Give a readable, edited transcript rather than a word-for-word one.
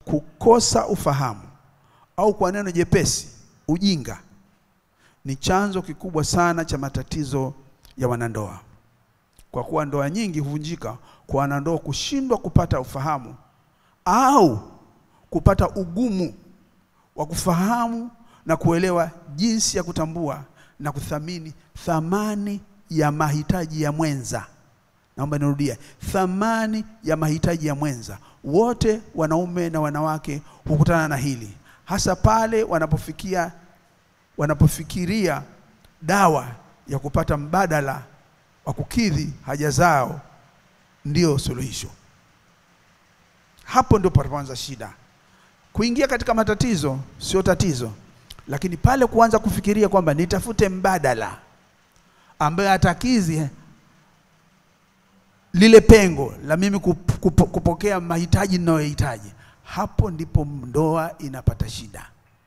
kukosa ufahamu au kwa neno jepesi ujinga ni chanzo kikubwa sana cha matatizo ya wanandoa. Kwa kuwa ndoa nyingi huvunjika kwa wanandoa kushindwa kupata ufahamu au kupata ugumu wa kufahamu na kuelewa jinsi ya kutambua na kuthamini thamani ya mahitaji ya mwenza. Naomba nirudie, thamani ya mahitaji ya mwenza. Wote wanaume na wanawake hukutana na hili, hasa pale wanapofikiria dawa ya kupata mbadala wa kukidhi haja zao ndio suluhisho. Hapo ndipo panapoanza shida. Kuingia katika matatizo sio tatizo, lakini pale kuanza kufikiria kwamba nitafute mbadala ambaye atakizi lile pengo la mimi kupokea mahitaji ninayohitaji, hapo ndipo ndoa inapata shida.